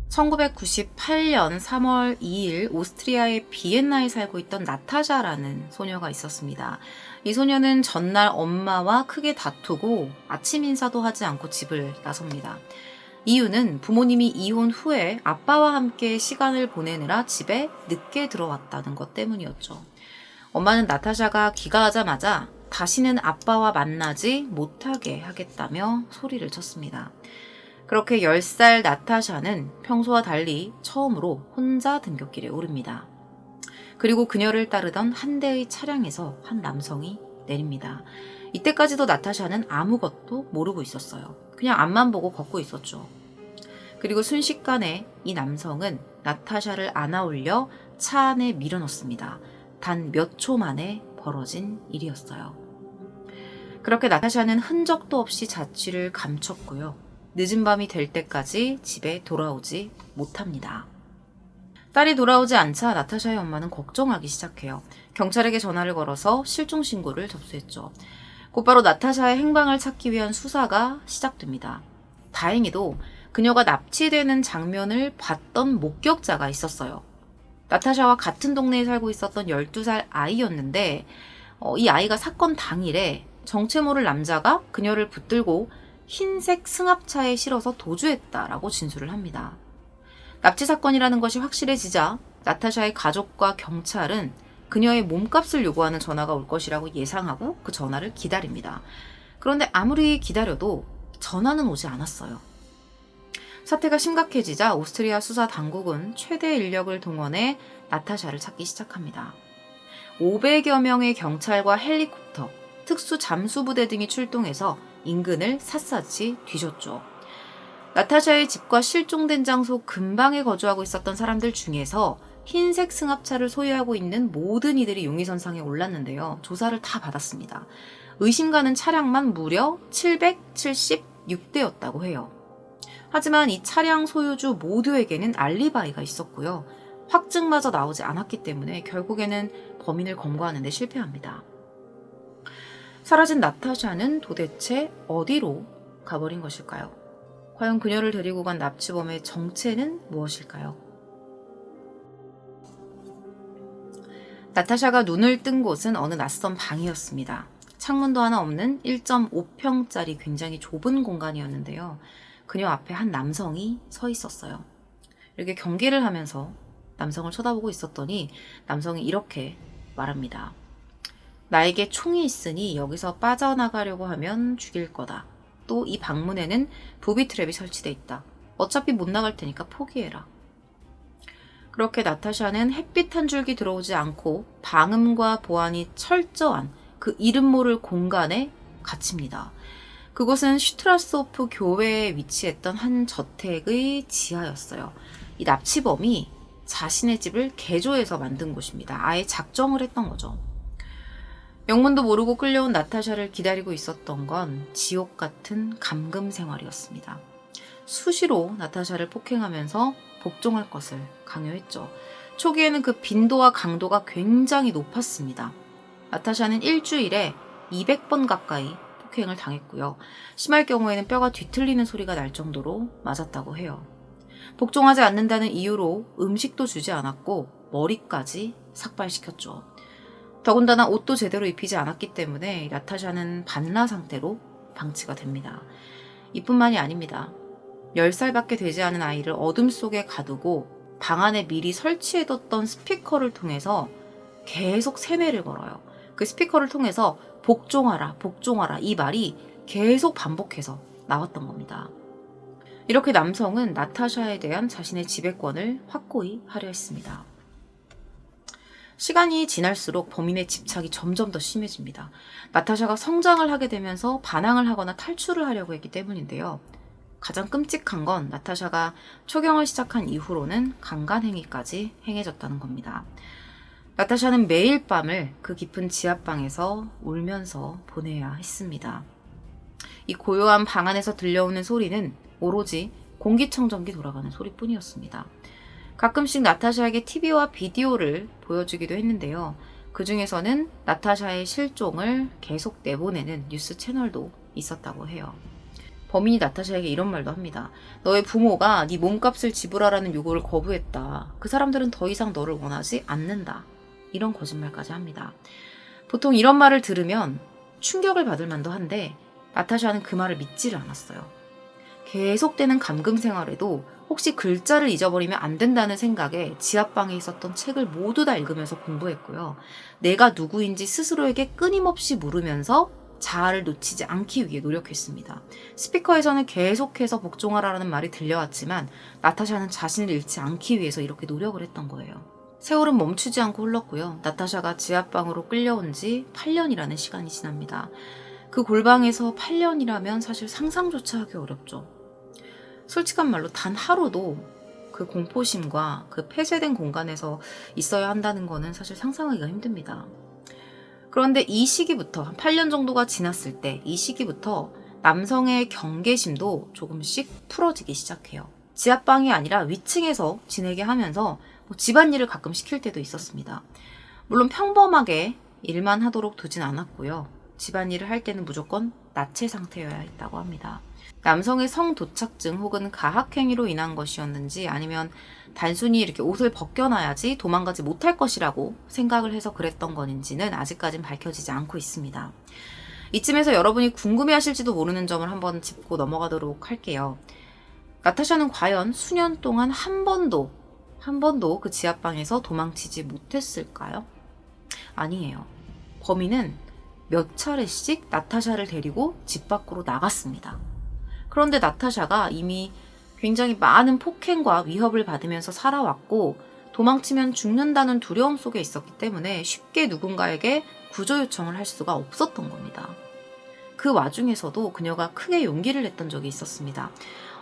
1998년 3월 2일 오스트리아의 비엔나에 살고 있던 나타샤라는 소녀가 있었습니다. 이 소녀는 전날 엄마와 크게 다투고 아침 인사도 하지 않고 집을 나섭니다. 이유는 부모님이 이혼 후에 아빠와 함께 시간을 보내느라 집에 늦게 들어왔다는 것 때문이었죠. 엄마는 나타샤가 귀가하자마자 다시는 아빠와 만나지 못하게 하겠다며 소리를 쳤습니다. 그렇게 10살 나타샤는 평소와 달리 처음으로 혼자 등굣길에 오릅니다. 그리고 그녀를 따르던 한 대의 차량에서 한 남성이 내립니다. 이때까지도 나타샤는 아무것도 모르고 있었어요. 그냥 앞만 보고 걷고 있었죠. 그리고 순식간에 이 남성은 나타샤를 안아올려 차 안에 밀어넣습니다. 단 몇 초 만에 벌어진 일이었어요. 그렇게 나타샤는 흔적도 없이 자취를 감췄고요. 늦은 밤이 될 때까지 집에 돌아오지 못합니다. 딸이 돌아오지 않자 나타샤의 엄마는 걱정하기 시작해요. 경찰에게 전화를 걸어서 실종 신고를 접수했죠. 곧바로 나타샤의 행방을 찾기 위한 수사가 시작됩니다. 다행히도 그녀가 납치되는 장면을 봤던 목격자가 있었어요. 나타샤와 같은 동네에 살고 있었던 12살 아이였는데 이 아이가 사건 당일에 정체 모를 남자가 그녀를 붙들고 흰색 승합차에 실어서 도주했다라고 진술을 합니다. 납치 사건이라는 것이 확실해지자 나타샤의 가족과 경찰은 그녀의 몸값을 요구하는 전화가 올 것이라고 예상하고 그 전화를 기다립니다. 그런데 아무리 기다려도 전화는 오지 않았어요. 사태가 심각해지자 오스트리아 수사 당국은 최대 인력을 동원해 나타샤를 찾기 시작합니다. 500여 명의 경찰과 헬리콥터, 특수 잠수부대 등이 출동해서 인근을 샅샅이 뒤졌죠. 나타샤의 집과 실종된 장소 근방에 거주하고 있었던 사람들 중에서 흰색 승합차를 소유하고 있는 모든 이들이 용의선상에 올랐는데요. 조사를 다 받았습니다. 의심 가는 차량만 무려 776대였다고 해요. 하지만 이 차량 소유주 모두에게는 알리바이가 있었고요. 확증마저 나오지 않았기 때문에 결국에는 범인을 검거하는 데 실패합니다. 사라진 나타샤는 도대체 어디로 가버린 것일까요? 과연 그녀를 데리고 간 납치범의 정체는 무엇일까요? 나타샤가 눈을 뜬 곳은 어느 낯선 방이었습니다. 창문도 하나 없는 1.5평짜리 굉장히 좁은 공간이었는데요. 그녀 앞에 한 남성이 서 있었어요. 이렇게 경계를 하면서 남성을 쳐다보고 있었더니 남성이 이렇게 말합니다. 나에게 총이 있으니 여기서 빠져나가려고 하면 죽일 거다. 또 이 방문에는 부비 트랩이 설치돼 있다. 어차피 못 나갈 테니까 포기해라. 그렇게 나타샤는 햇빛 한 줄기 들어오지 않고 방음과 보안이 철저한 그 이름 모를 공간에 갇힙니다. 그곳은 슈트라스호프 교회에 위치했던 한 저택의 지하였어요. 이 납치범이 자신의 집을 개조해서 만든 곳입니다. 아예 작정을 했던 거죠. 영문도 모르고 끌려온 나타샤를 기다리고 있었던 건 지옥 같은 감금 생활이었습니다. 수시로 나타샤를 폭행하면서 복종할 것을 강요했죠. 초기에는 그 빈도와 강도가 굉장히 높았습니다. 나타샤는 일주일에 200번 가까이 폭행을 당했고요. 심할 경우에는 뼈가 뒤틀리는 소리가 날 정도로 맞았다고 해요. 복종하지 않는다는 이유로 음식도 주지 않았고 머리까지 삭발시켰죠. 더군다나 옷도 제대로 입히지 않았기 때문에 나타샤는 반라 상태로 방치가 됩니다. 이뿐만이 아닙니다. 10살밖에 되지 않은 아이를 어둠 속에 가두고 방 안에 미리 설치해뒀던 스피커를 통해서 계속 세뇌를 걸어요. 그 스피커를 통해서 복종하라, 복종하라 이 말이 계속 반복해서 나왔던 겁니다. 이렇게 남성은 나타샤에 대한 자신의 지배권을 확고히 하려 했습니다. 시간이 지날수록 범인의 집착이 점점 더 심해집니다. 나타샤가 성장을 하게 되면서 반항을 하거나 탈출을 하려고 했기 때문인데요. 가장 끔찍한 건 나타샤가 초경을 시작한 이후로는 강간행위까지 행해졌다는 겁니다. 나타샤는 매일 밤을 그 깊은 지하방에서 울면서 보내야 했습니다. 이 고요한 방 안에서 들려오는 소리는 오로지 공기청정기 돌아가는 소리뿐이었습니다. 가끔씩 나타샤에게 TV와 비디오를 보여주기도 했는데요. 그 중에서는 나타샤의 실종을 계속 내보내는 뉴스 채널도 있었다고 해요. 범인이 나타샤에게 이런 말도 합니다. 너의 부모가 네 몸값을 지불하라는 요구를 거부했다. 그 사람들은 더 이상 너를 원하지 않는다. 이런 거짓말까지 합니다. 보통 이런 말을 들으면 충격을 받을 만도 한데 나타샤는 그 말을 믿지를 않았어요. 계속되는 감금 생활에도 혹시 글자를 잊어버리면 안 된다는 생각에 지하방에 있었던 책을 모두 다 읽으면서 공부했고요. 내가 누구인지 스스로에게 끊임없이 물으면서 자아를 놓치지 않기 위해 노력했습니다. 스피커에서는 계속해서 복종하라는 말이 들려왔지만 나타샤는 자신을 잃지 않기 위해서 이렇게 노력을 했던 거예요. 세월은 멈추지 않고 흘렀고요. 나타샤가 지하방으로 끌려온 지 8년이라는 시간이 지납니다. 그 골방에서 8년이라면 사실 상상조차 하기 어렵죠. 솔직한 말로 단 하루도 그 공포심과 그 폐쇄된 공간에서 있어야 한다는 거는 사실 상상하기가 힘듭니다. 그런데 이 시기부터 한 8년 정도가 지났을 때 이 시기부터 남성의 경계심도 조금씩 풀어지기 시작해요. 지하방이 아니라 위층에서 지내게 하면서 집안일을 가끔 시킬 때도 있었습니다. 물론 평범하게 일만 하도록 두진 않았고요. 집안일을 할 때는 무조건 나체 상태여야 했다고 합니다. 남성의 성도착증 혹은 가학행위로 인한 것이었는지 아니면 단순히 이렇게 옷을 벗겨놔야지 도망가지 못할 것이라고 생각을 해서 그랬던 건지는 아직까진 밝혀지지 않고 있습니다. 이쯤에서 여러분이 궁금해하실지도 모르는 점을 한번 짚고 넘어가도록 할게요. 나타샤는 과연 수년 동안 한 번도 그 지하방에서 도망치지 못했을까요? 아니에요. 범인은 몇 차례씩 나타샤를 데리고 집 밖으로 나갔습니다. 그런데 나타샤가 이미 굉장히 많은 폭행과 위협을 받으면서 살아왔고 도망치면 죽는다는 두려움 속에 있었기 때문에 쉽게 누군가에게 구조 요청을 할 수가 없었던 겁니다. 그 와중에서도 그녀가 크게 용기를 냈던 적이 있었습니다.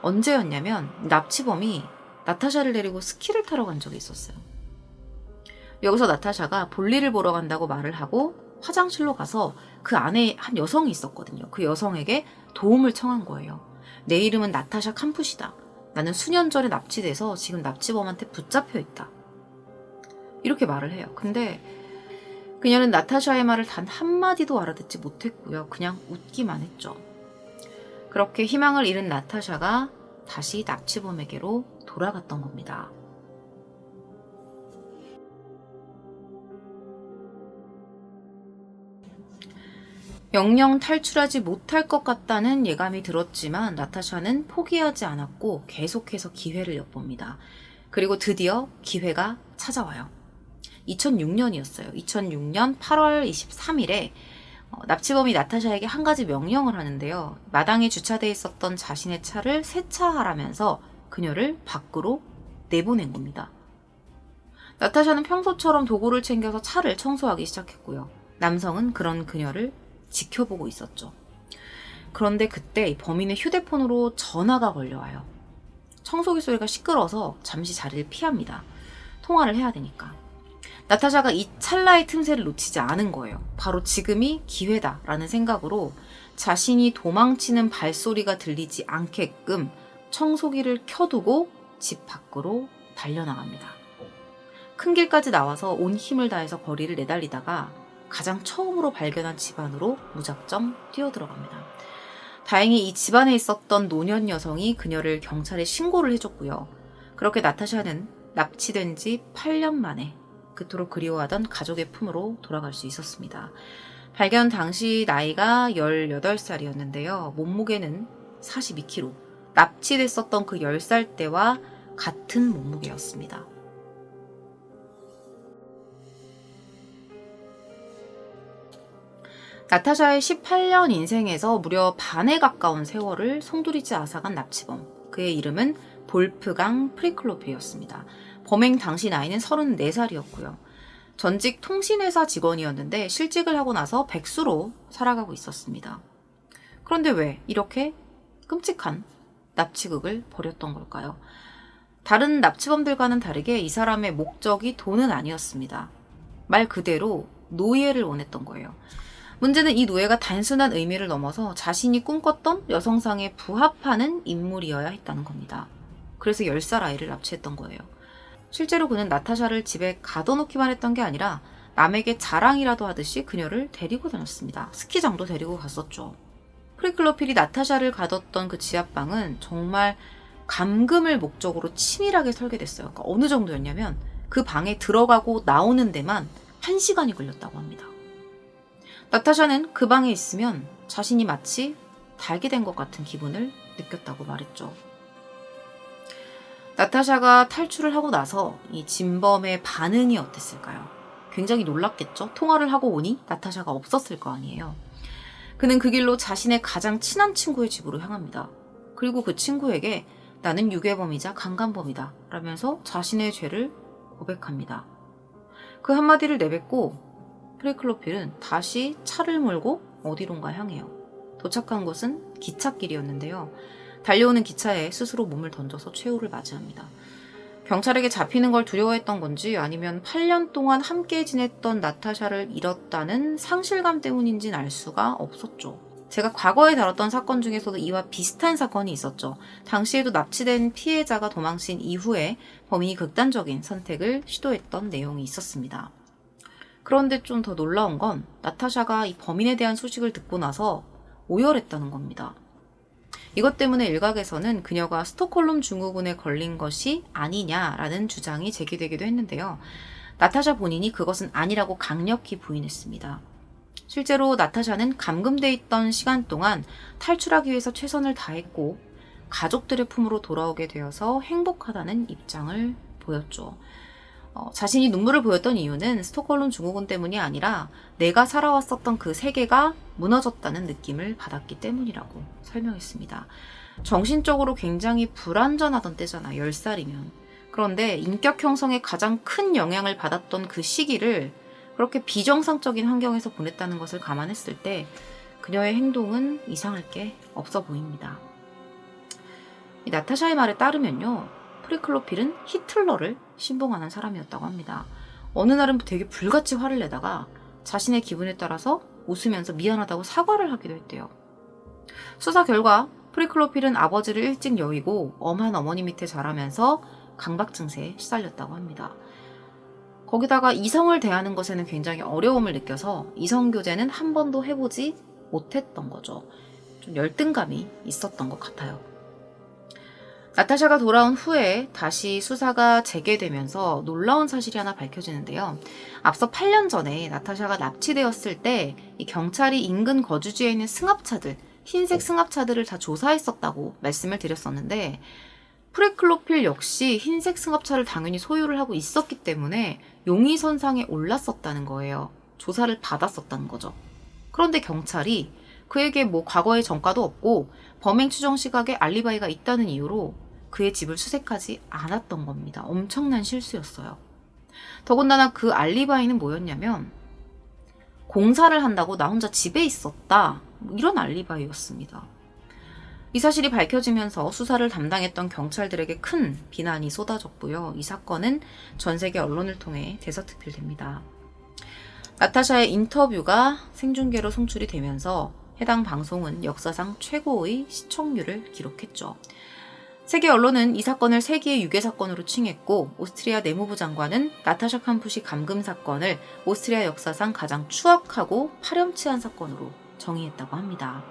언제였냐면 납치범이 나타샤를 데리고 스키를 타러 간 적이 있었어요. 여기서 나타샤가 볼일을 보러 간다고 말을 하고 화장실로 가서 그 안에 한 여성이 있었거든요. 그 여성에게 도움을 청한 거예요. 내 이름은 나타샤 캄푸시다. 나는 수년 전에 납치돼서 지금 납치범한테 붙잡혀 있다. 이렇게 말을 해요. 근데 그녀는 나타샤의 말을 단 한마디도 알아듣지 못했고요. 그냥 웃기만 했죠. 그렇게 희망을 잃은 나타샤가 다시 납치범에게로 돌아갔던 겁니다. 영영 탈출하지 못할 것 같다는 예감이 들었지만 나타샤는 포기하지 않았고 계속해서 기회를 엿봅니다. 그리고 드디어 기회가 찾아와요. 2006년이었어요. 2006년 8월 23일에 납치범이 나타샤에게 한 가지 명령을 하는데요. 마당에 주차되어 있었던 자신의 차를 세차하라면서 그녀를 밖으로 내보낸 겁니다. 나타샤는 평소처럼 도구를 챙겨서 차를 청소하기 시작했고요. 남성은 그런 그녀를 지켜보고 있었죠. 그런데 그때 범인의 휴대폰으로 전화가 걸려와요. 청소기 소리가 시끄러워서 잠시 자리를 피합니다. 통화를 해야 되니까. 나타샤가 이 찰나의 틈새를 놓치지 않은 거예요. 바로 지금이 기회다라는 생각으로 자신이 도망치는 발소리가 들리지 않게끔 청소기를 켜두고 집 밖으로 달려나갑니다. 큰 길까지 나와서 온 힘을 다해서 거리를 내달리다가 가장 처음으로 발견한 집안으로 무작정 뛰어들어갑니다. 다행히 이 집안에 있었던 노년 여성이 그녀를 경찰에 신고를 해줬고요. 그렇게 나타샤는 납치된 지 8년 만에 그토록 그리워하던 가족의 품으로 돌아갈 수 있었습니다. 발견 당시 나이가 18살이었는데요. 몸무게는 42kg. 납치됐었던 그 10살 때와 같은 몸무게였습니다. 나타샤의 18년 인생에서 무려 반에 가까운 세월을 송두리째 앗아간 납치범. 그의 이름은 볼프강 프리클로프였습니다. 범행 당시 나이는 34살이었고요. 전직 통신회사 직원이었는데 실직을 하고 나서 백수로 살아가고 있었습니다. 그런데 왜 이렇게 끔찍한 납치극을 벌였던 걸까요? 다른 납치범들과는 다르게 이 사람의 목적이 돈은 아니었습니다. 말 그대로 노예를 원했던 거예요. 문제는 이 노예가 단순한 의미를 넘어서 자신이 꿈꿨던 여성상에 부합하는 인물이어야 했다는 겁니다. 그래서 10살 아이를 납치했던 거예요. 실제로 그는 나타샤를 집에 가둬놓기만 했던 게 아니라 남에게 자랑이라도 하듯이 그녀를 데리고 다녔습니다. 스키장도 데리고 갔었죠. 프리클로필이 나타샤를 가뒀던 그 지하방은 정말 감금을 목적으로 치밀하게 설계됐어요. 그러니까 어느 정도였냐면 그 방에 들어가고 나오는 데만 1시간이 걸렸다고 합니다. 나타샤는 그 방에 있으면 자신이 마치 달게 된 것 같은 기분을 느꼈다고 말했죠. 나타샤가 탈출을 하고 나서 이 진범의 반응이 어땠을까요? 굉장히 놀랐겠죠? 통화를 하고 오니 나타샤가 없었을 거 아니에요. 그는 그 길로 자신의 가장 친한 친구의 집으로 향합니다. 그리고 그 친구에게 나는 유괴범이자 강간범이다 라면서 자신의 죄를 고백합니다. 그 한마디를 내뱉고 프리클로필은 다시 차를 몰고 어디론가 향해요. 도착한 곳은 기찻길이었는데요. 달려오는 기차에 스스로 몸을 던져서 최후를 맞이합니다. 경찰에게 잡히는 걸 두려워했던 건지 아니면 8년 동안 함께 지냈던 나타샤를 잃었다는 상실감 때문인지는 알 수가 없었죠. 제가 과거에 다뤘던 사건 중에서도 이와 비슷한 사건이 있었죠. 당시에도 납치된 피해자가 도망친 이후에 범인이 극단적인 선택을 시도했던 내용이 있었습니다. 그런데 좀 더 놀라운 건 나타샤가 이 범인에 대한 소식을 듣고 나서 오열했다는 겁니다. 이것 때문에 일각에서는 그녀가 스톡홀름 증후군에 걸린 것이 아니냐라는 주장이 제기되기도 했는데요. 나타샤 본인이 그것은 아니라고 강력히 부인했습니다. 실제로 나타샤는 감금돼 있던 시간 동안 탈출하기 위해서 최선을 다했고 가족들의 품으로 돌아오게 되어서 행복하다는 입장을 보였죠. 자신이 눈물을 보였던 이유는 스톡홀름 증후군 때문이 아니라 내가 살아왔었던 그 세계가 무너졌다는 느낌을 받았기 때문이라고 설명했습니다. 정신적으로 굉장히 불안전하던 때잖아, 10살이면. 그런데 인격 형성에 가장 큰 영향을 받았던 그 시기를 그렇게 비정상적인 환경에서 보냈다는 것을 감안했을 때 그녀의 행동은 이상할 게 없어 보입니다. 이 나타샤의 말에 따르면요. 프리클로필은 히틀러를 신봉하는 사람이었다고 합니다. 어느 날은 되게 불같이 화를 내다가 자신의 기분에 따라서 웃으면서 미안하다고 사과를 하기도 했대요. 수사 결과 프리클로필은 아버지를 일찍 여의고 엄한 어머니 밑에 자라면서 강박 증세에 시달렸다고 합니다. 거기다가 이성을 대하는 것에는 굉장히 어려움을 느껴서 이성교제는 한 번도 해보지 못했던 거죠. 좀 열등감이 있었던 것 같아요. 나타샤가 돌아온 후에 다시 수사가 재개되면서 놀라운 사실이 하나 밝혀지는데요. 앞서 8년 전에 나타샤가 납치되었을 때 이 경찰이 인근 거주지에 있는 승합차들, 흰색 승합차들을 다 조사했었다고 말씀을 드렸었는데 프리클로필 역시 흰색 승합차를 당연히 소유를 하고 있었기 때문에 용의선상에 올랐었다는 거예요. 조사를 받았었다는 거죠. 그런데 경찰이 그에게 과거의 전과도 없고 범행 추정 시각에 알리바이가 있다는 이유로 그의 집을 수색하지 않았던 겁니다. 엄청난 실수였어요. 더군다나 그 알리바이는 뭐였냐면 공사를 한다고 나 혼자 집에 있었다. 이런 알리바이였습니다. 이 사실이 밝혀지면서 수사를 담당했던 경찰들에게 큰 비난이 쏟아졌고요. 이 사건은 전 세계 언론을 통해 대서특필됩니다. 나타샤의 인터뷰가 생중계로 송출이 되면서 해당 방송은 역사상 최고의 시청률을 기록했죠. 세계 언론은 이 사건을 세계의 유괴 사건으로 칭했고 오스트리아 내무부 장관은 나타샤 캄푸시 감금 사건을 오스트리아 역사상 가장 추악하고 파렴치한 사건으로 정의했다고 합니다.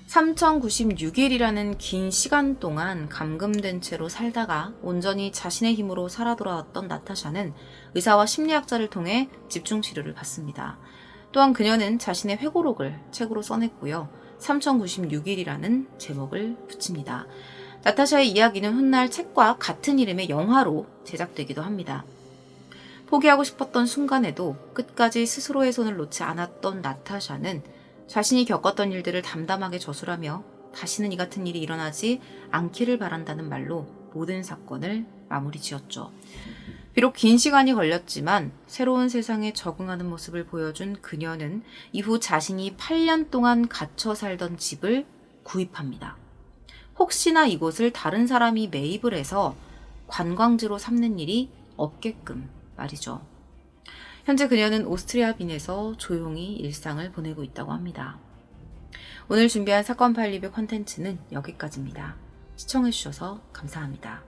3096일이라는 긴 시간 동안 감금된 채로 살다가 온전히 자신의 힘으로 살아 돌아왔던 나타샤는 의사와 심리학자를 통해 집중 치료를 받습니다. 또한 그녀는 자신의 회고록을 책으로 써냈고요. 3096일이라는 제목을 붙입니다. 나타샤의 이야기는 훗날 책과 같은 이름의 영화로 제작되기도 합니다. 포기하고 싶었던 순간에도 끝까지 스스로의 손을 놓지 않았던 나타샤는 자신이 겪었던 일들을 담담하게 저술하며 다시는 이 같은 일이 일어나지 않기를 바란다는 말로 모든 사건을 마무리 지었죠. 비록 긴 시간이 걸렸지만 새로운 세상에 적응하는 모습을 보여준 그녀는 이후 자신이 8년 동안 갇혀 살던 집을 구입합니다. 혹시나 이곳을 다른 사람이 매입을 해서 관광지로 삼는 일이 없게끔 말이죠. 현재 그녀는 오스트리아 빈에서 조용히 일상을 보내고 있다고 합니다. 오늘 준비한 사건 파일 리뷰 콘텐츠는 여기까지입니다. 시청해주셔서 감사합니다.